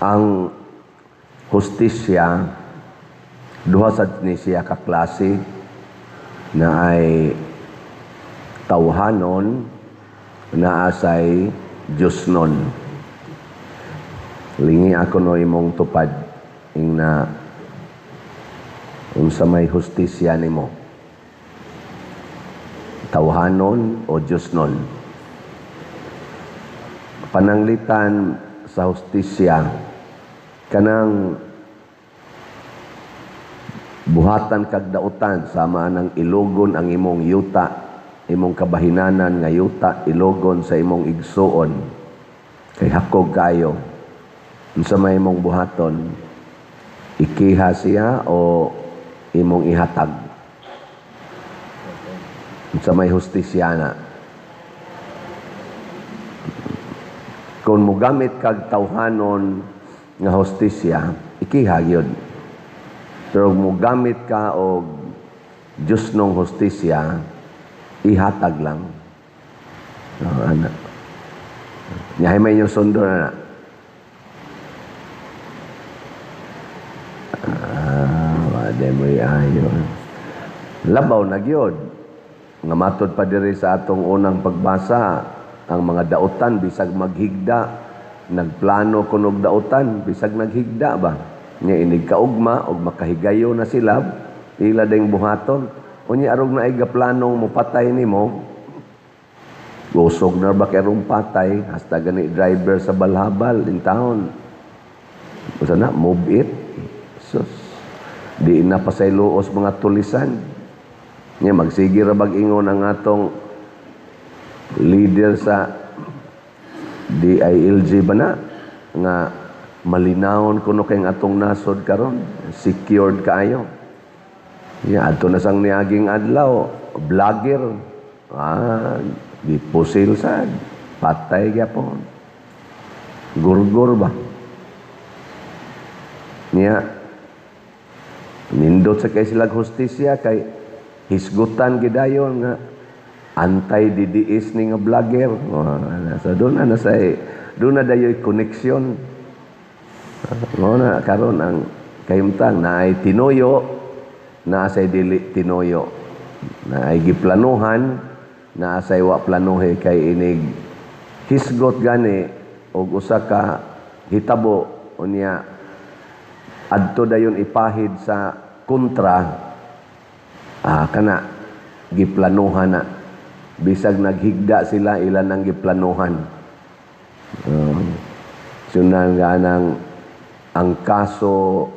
Ang hustisya, duha sad ni siya ka klase na ay tawhanon na asay Diosnon. Lingi ako no imong tupad ing na unsa may hustisya nimo. Tawhanon o Diosnon. Pananglitan sa hustisya kanang buhatan kag dautan sama ng ilogon ang imong yuta, imong kabahinanan nga yuta ilogon sa imong igsuon kay hakog kayo. Unsa may imong buhaton, ikiha siya o imong ihatag. Unsa may hustisya na. Kung mogamit kag tawhanon nga hustisya, ikiha gyud. Pero mogamit ka og Diyos nung hustisya, ihatag lang. Ana. Yahay may yung sundo na. Wala mo ayon. Labaw na gyud. Nga matod pa diri sa atong unang pagbasa, ang mga dautan bisag maghigda, nagplano kunog dautan bisag naghigda ba? Nya inig kaugma og makahigayo na sila, ila ding buhaton. Unya arog na ay gaplanong mopatay nimo. Gusog na ba kay patay hasta gani driver sa balhabal in town. Usa na move it. Sus. Di na pasayloos mga tulisan. Nya magsige ra bag-ingon ang atong leader sa DILG ba na nga malinawon kuno kay atong nasod karon, secured kaayo. Ato na sang niaging adlaw, vlogger, gipusil sad, patay gyapon. Gurgur ba? Niya, nindot sa kay silag hustisya, kay hisgutan gidayon nga, anti-DDS ni nga vlogger. So doon na dayo'y koneksyon. Na karon ang kayumtang na ay tinoyo, na asay dili tinoyo, na ay giplanuhan, na asay wa planuhe kay inig hisgot gani og usa ka hitabo unya adto dayon ipahid sa kontra kana giplanuhan na bisag naghigda sila ilan ang giplanuhan. Sunan nga nang ang kaso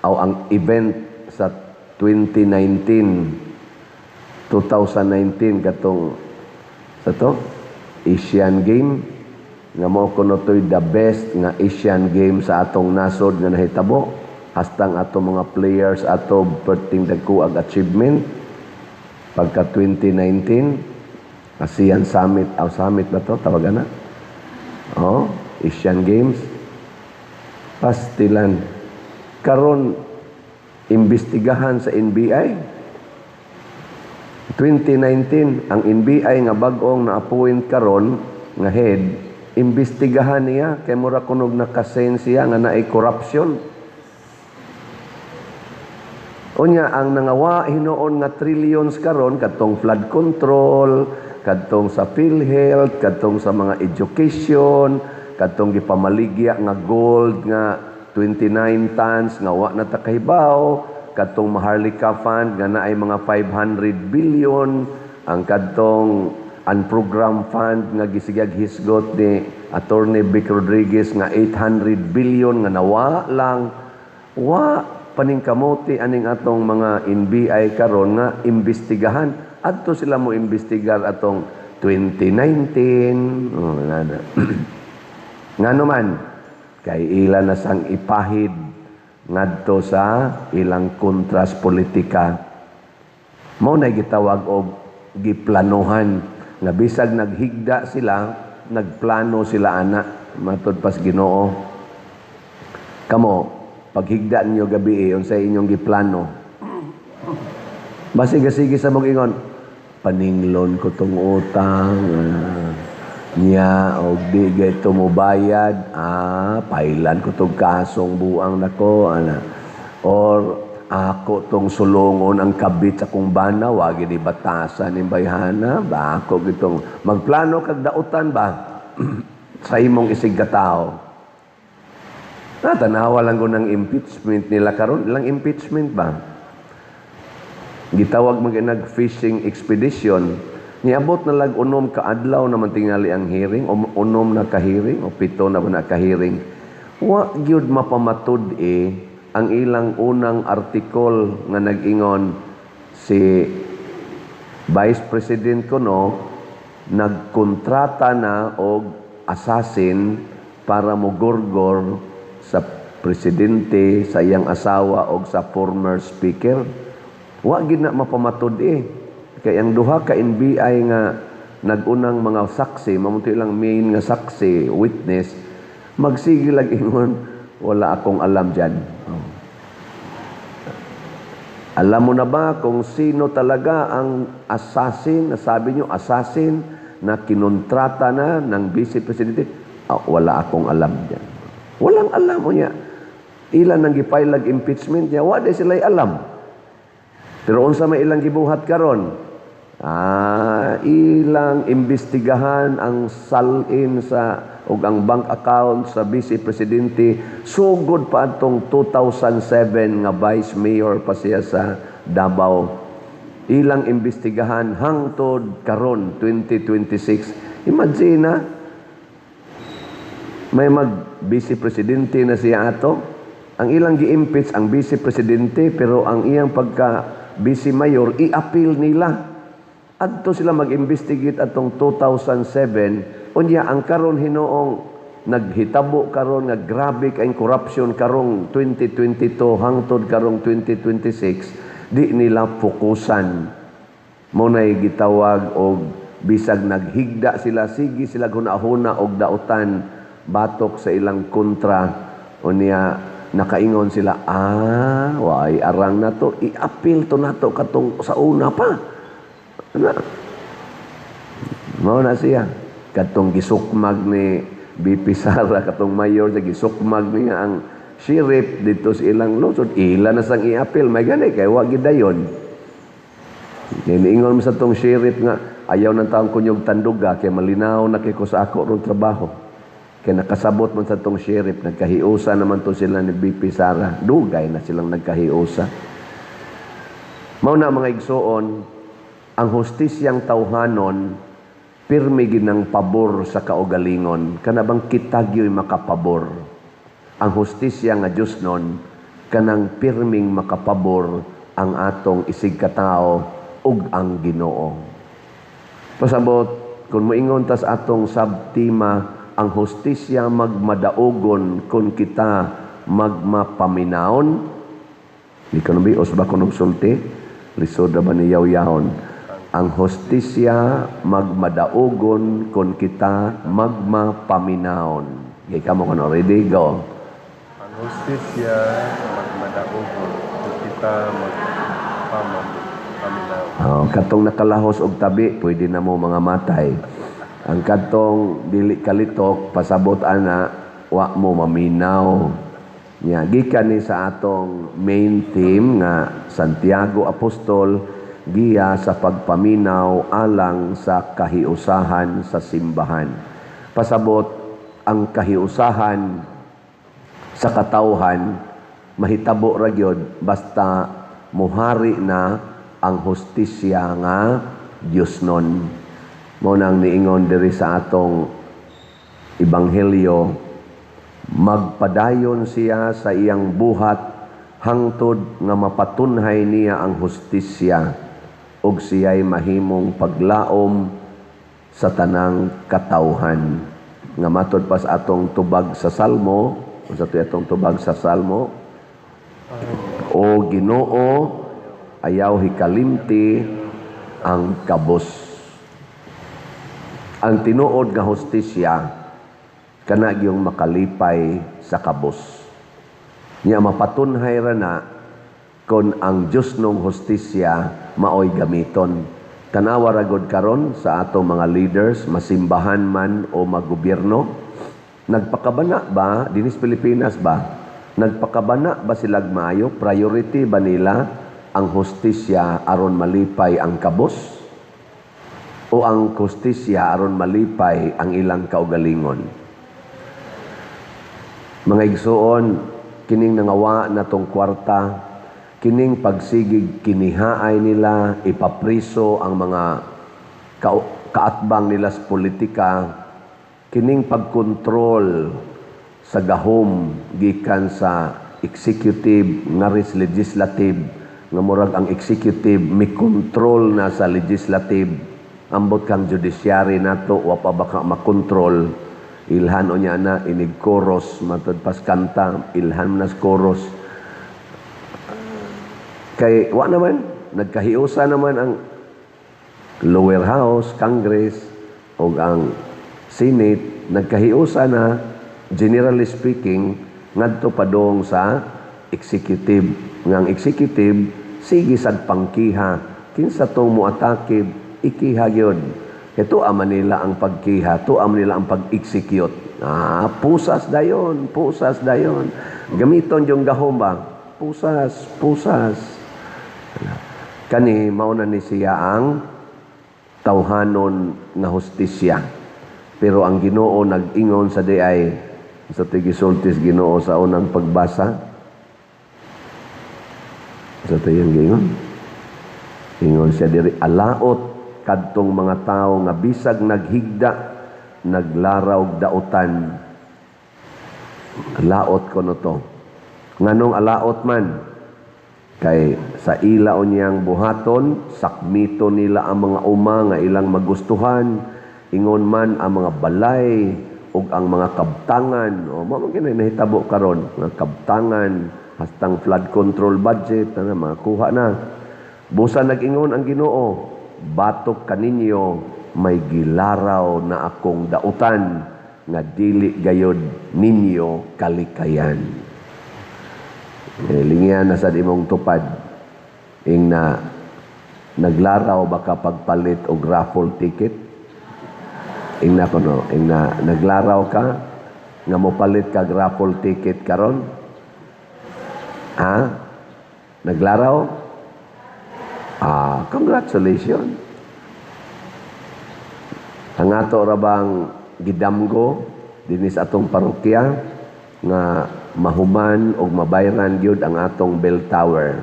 o ang event sa 2019 katong sa to Asian Game nga mao kuno toy the best nga Asian Game sa atong nasod nga nahitabo hastang atong mga players ato perting dagko ag achievement pagka 2019 ASEAN Summit summit ba to tawagan na Asian Games pastilan karon imbestigahan sa NBI 2019 ang NBI nga bag-ong na-appoint karon nga head imbestigahan niya kay mura kunog nakasensya nga naay corruption. Unya ang nangawa hinuon nga trillions karon kadtong flood control, kadtong sa PhilHealth, kadtong sa mga education, kadtong gipamaligya nga gold nga 29 tons nga wa na takahibaw, kadtong Maharlika Fund nga naay mga 500 billion, ang kadtong unprogrammed fund nga gisigag hisgot ni Attorney Vic Rodriguez nga 800 billion nga nawa lang. Wa paningkamuti aning atong mga NBI karon nga imbestigahan. Adto sila mo imbestigar atong 2019. Ngano man kay ila na sang ipahid ngadto sa ilang kontras politika. Mao na gitawag og giplanuhan nga bisag naghigda sila, nagplano sila ana matud pas Ginoo. Kamo paghigda ninyo gabi unsay inyong giplano? Basig-sige sa mong ingon, paninglon ko tong utang. niya og di gayto mo bayad, pailan ko tong kasong buang nako ana. Or ako tong sulungon ang kabit sa kong bana, wagi di batasan ni bayhana, ba ako gitong magplano kag dautan ba sa imong isig ka tao. Tanawa lang ko ng impeachment nila karon, ilang impeachment ba? Gitawag nag-fishing expedition. Niabot na lag unom ka adlaw naman tingali ang hearing, unom na ka hearing o pito na ba na ka hearing. Wa gyud mapamatud ang ilang unang article nga nag-ingon si Vice President kuno nagkontrata na og assassin para mogorgor sa presidente, sa iyang asawa o sa former speaker. Wa gid na mapamatud kay ang duha ka NBI nga nagunang mga saksi, mamunti lang main nga saksi, witness, magsige lang ingon, wala akong alam diyan. Alam mo na ba kung sino talaga ang assassin, nasabi nyo assassin na kinontrata na ng Vice Presidente? Wala akong alam diyan. Walang alam mo niya. Ilan nang gipailag impeachment niya, wala sila'y alam. Pero unsa may ilang gibuhat karon? Ilang imbestigahan ang salin sa ug ang bank account sa Vice Presidente sugod pa atong 2007 nga Vice Mayor pa siya sa Davao. Ilang imbestigahan hangtod karon 2026. Imagine na may mag-Vice Presidente na siya ato. Ang ilang gi-impeach ang Vice Presidente pero ang iyang pagka-Vice Mayor i-appeal nila. Adto sila mag-investigate atong 2007 unya ang karon hinoong naghitabo karon nga grabe kay corruption karong 2022 hangtod karong 2026 di nila fokusan mo nay gitawag og bisag naghigda sila sige sila hunahuna og dautan batok sa ilang kontra unya nakaingon sila way arang na to i-appeal to nato katong sa una pa na mao na siya katong gisukmag ni BP Sara katong mayor sa gisukmag niya ang sheriff dito sa ilang lungsod ila na sang i-appeal may gani kay wa gid dayon niingon mo sa tong sheriff nga ayaw nang taong kunyog tanduga kay malinaw na kay ko sa ako rong trabaho kay nakasabot man sa tong sheriff nagkahiusa naman to sila ni BP Sara dugay na silang nagkahiusa mao na mga igsoon ang hustisyang tawhanon pirmi ginang pabor sa kaugalingon kanabang kitagyoy makapabor ang hustisya nga Dios non kanang pirming makapabor ang atong isig katao ug ang Ginoo pasabot kun moingon tas atong sabtima ang hustisya magmadaogon kun kita magmapaminaon di ka nabios ba kung sulti lisod ba ni yaw-yahon ang hustisya magmadaogon kun kita magmapaminaon. Gay ka mo kono ready go. Ang hustisya magmadaogon kun kita magmapaminaon. Katong nakalahos og tabi pwede na mo mga matay. Ang katong dili kalitok pasabot ana wa mo maminaw. Nya gikan ni sa atong main theme nga Santiago Apostol giya sa pagpaminaw alang sa kahiusahan sa simbahan. Pasabot ang kahiusahan sa katawhan mahitabo ra gyud basta muhari na ang hustisya nga Dios non. Mao nang niingon diri sa atong ebanghelyo magpadayon siya sa iyang buhat hangtod nga mapatunhay niya ang hustisya ug siya'y mahimong paglaom sa tanang katawhan. Nga matod pa sa atong tubag sa Salmo, sa atong tubag sa Salmo, O Ginoo, ayaw hikalimti ang kabos. Ang tinuod nga hustisya, kana gyung makalipay sa kabos. Niya mapatunhay ra na kon ang Dios nung hustisya maoy gamiton tanawa ragod karon sa atong mga leaders, masimbahan man o maggobyerno, nagpakabana ba dinis Pilipinas ba? Nagpakabana ba sila maayo? Priority ba nila ang hustisya aron malipay ang kabos? O ang hustisya aron malipay ang ilang kaugalingon? Mga igsuon, kining nangawa na tong kwarta, kining pagsigig kinihaay nila, ipapriso ang mga kaatbang nila sa politika, kining pagkontrol sa gahom gikan sa executive ngaris legislative, nga murag ang executive may control na sa legislative, ambot kang judiciary nato wa pa baka makontrol, ilhan o niya na inig chorus matod pas kanta, ilhan na sa chorus. Kay wa naman nagkahiusa naman ang lower house, Congress o ang Senate, nagkahiusa na generally speaking ngadto padong sa executive, ngang executive sige sad pangkiha kinsa tong moatake ikiha gyud. Ito aman nila ang pagkiha, to aman nila ang pag-execute. Pusas dayon, pusas dayon. Gamiton yung gahom ba? Pusas, pusas. Kani mauna ni siya ang tawhanon nga hustisya. Pero ang Ginoo nag-ingon sa diay sa tigisultis Ginoo sa unang pagbasa. Sa tayong gingon. Ingon siya diri, alaot kadtong mga tao nga bisag naghigda, naglaraw dautan. Laot ko no to. Nganong alaot man? Kay sa ilaw niyang buhaton, sakmito nila ang mga uma nga ilang magustuhan, ingon man ang mga balay ug ang mga kabtangan. O mao man nahitabo karon nga kabtangan hastang flood control budget na mga kuha na. Busa nag-ingon ang Ginoo, batok kaninyo may gilaraw na akong dautan nga dili gayod ninyo kalikayan. Lingyan na sa imong tupad ing na naglaraw baka pagpalit og raffle ticket. Ing na kuno, ing na naglaraw ka nga mopalit kag raffle ticket karon. Naglaraw? Congratulations. Ang ato ra bang gidamgo dinis atong parokya nga mahuman og mabayran gyud ang atong bell tower.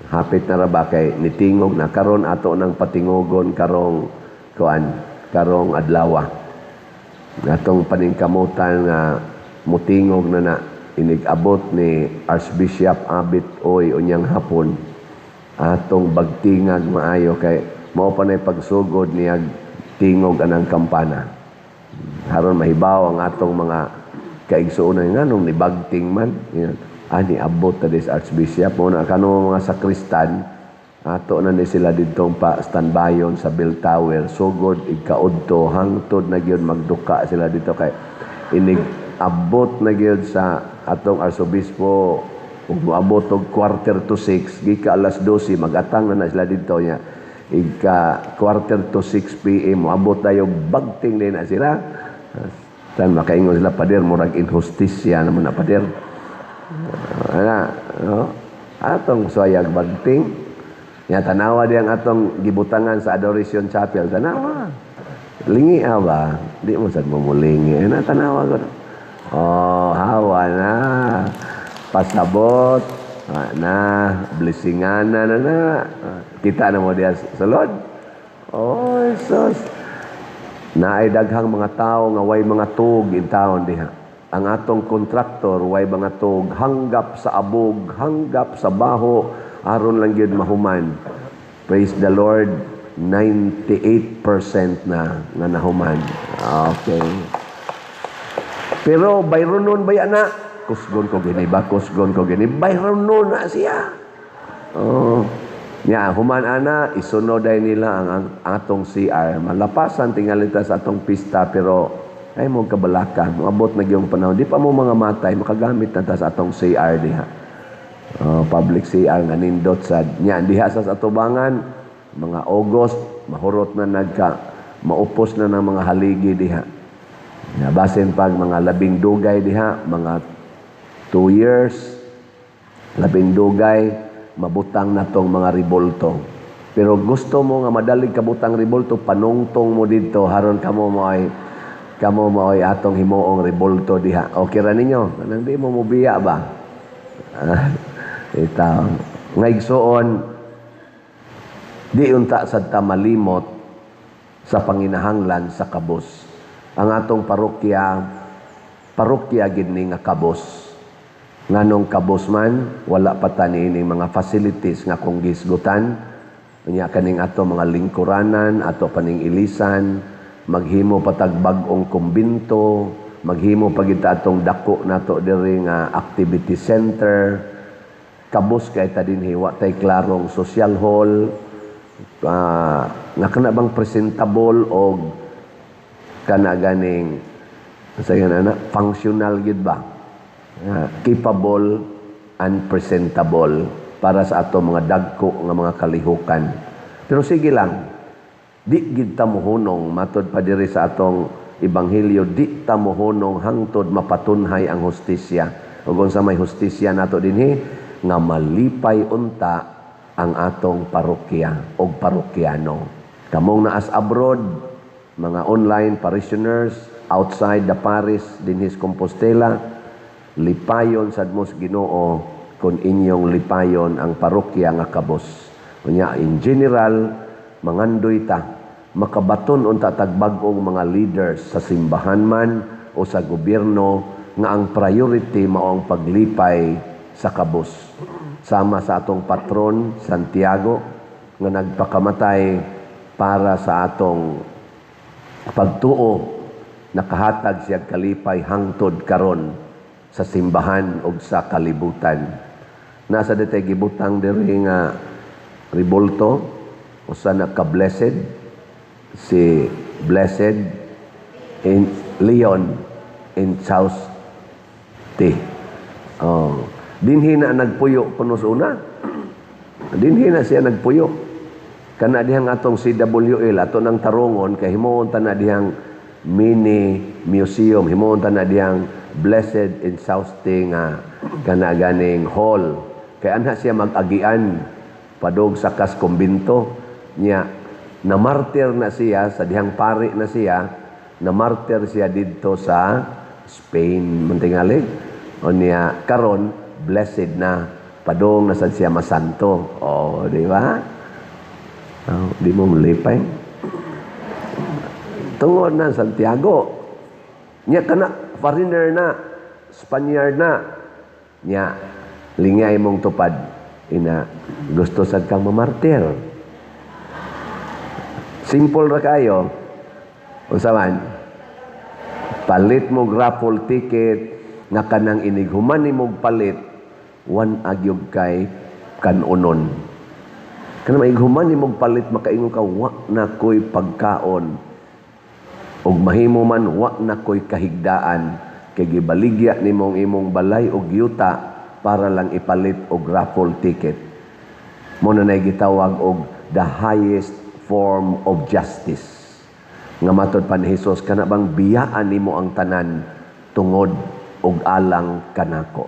Hapit na ra ba kay nitingog na karon ato nang patingogon karong adlaw. Atong paningkamutan nga mutingog na inig-abot ni Archbishop Abit Oy unyang hapon. Atong bagtingag maayo kay mao pa nay pagsugod niya tingog anang kampana. Haron mahibaw ang atong mga kaigsuonan nganong ni bagting man. Ani abot ta des Archbishop mo na kanong mga sakristan ato na ni sila didtong pa standbayon sa bell tower sugod igkaudto hangtod na gyud magduka sila dito kay inig abot na gyud sa atong arsobispo ug moabot og 5:45 gika alas 12 magatang na sila dito niya igka 5:45 PM moabot dayo bagting din na sila tan makaingon sila pader murag injustisya naman na pader atong soyag bagting ya tanawa di ang atong gibutangan sa Adoration Chapel tanawa lingi ba di mo sad mumulingi na tanawa ko hawa na pasabot na blessingan na kita na mo diya sa Lord. Sus naay daghang mga tao nga way mga tug in town diha. Ang atong kontraktor way mga tug hanggap sa abog, hanggap sa baho aron lang gyud mahuman. Praise the Lord, 98% na nga nahuman. Okay. Pero bayron nun baya na kusgon ko gini ba? Kusgon ko gini. Bayron nun na siya. Human ana, isunod ay nila ang atong CR. Malapasan tingalita sa atong pista, pero ay mo kabalaka. Abot na yung panahon. Di pa mo mga matay, makagamit na ta sa atong CR diha. Public CR nga nindot sa diha sa atubangan, mga August, mahurot na maupos na ng mga haligi diha. Basin pag mga labing dugay diha, mga 2 years, labing dugay, mabutang na tong mga ribolto. Pero gusto mo nga madalig kabutang ribolto, panungtong mo dito, haron kamo mo ay atong himuong ribolto diha. Okay ra ninyo? Nang di mo mubiya ba? Itaw. Ngaigsoon, di unta sad ta malimot sa panginahanglan sa kabos. Ang atong parokya gid ni nga kabos. Nganong kabos man, wala pa ta niining mga facilities nga kung gisgutan. Unya kaning ato mga lingkuranan, ato paning ilisan, maghimo patag bag-ong kumbinto, maghimo pagid atong dako nato diri nga activity center. Kabos kay ta dinhi wa tay klarong social hall, nga kana bang presentable og kana ganing functional gid ba? Capable and presentable para sa ato mga dagko nga mga kalihukan. Pero sige lang, di gid ta mohunong matud pa diri sa atong ebanghelyo, di ta mohunong hangtod mapatunhay ang hustisya. Ug unsa may hustisya nato dinhi nga malipay unta ang atong parokya o parokyano. Kamong naas abroad, mga online parishioners outside the parish dinhi sa Compostela, lipayon sad mos Ginoo kung inyong lipayon ang parokya nga kabos. Unya in general, mangandoy ta makabaton unta tagbag-ong mga leaders sa simbahan man o sa gobyerno nga ang priority mao ang paglipay sa kabos. Sama sa atong patron Santiago nga nagpakamatay para sa atong pagtuo, nakahatag siya kalipay hangtod karon sa simbahan ug sa kalibutan. Nasa detay gibutang diri nga ribolto usa na ka-blessed si Blessed in Leon in South T. Dinhi na nagpuyo punos una. Dinhi na siya nagpuyo. Kana dihang atong CWL ato nang tarungon kay himuon ta na dihang mini museum, himuon ta na dihang Blessed in South T nga kana ganing hall. Kay anha siya mag-agian padog sa kas kumbinto niya. Namartir na siya sa dihang pari na siya, namartir siya didto sa Spain muntingali. O niya karon blessed na padong na sad siya masanto. Di ba? Di mo malipay. Tungod na Santiago. Niya kana foreigner na, Spaniard na. Niya lingay mong tupad ina gusto sad kang mamartir. Simple ra kayo. Unsa man? Palit mo raffle ticket nga kanang inighuman nimong palit wan agyog kay kanunon. Kana maighuman nimong palit makaingon ka wa na koy pagkaon ug mahimo man wa na koy kahigdaan kay gibaligya nimong imong balay og yuta para lang ipalit og raffle ticket. Mo na gitawag og the highest form of justice. Nga matod pa ni Jesus, kana bang biyaan nimo ang tanan tungod og alang kanako.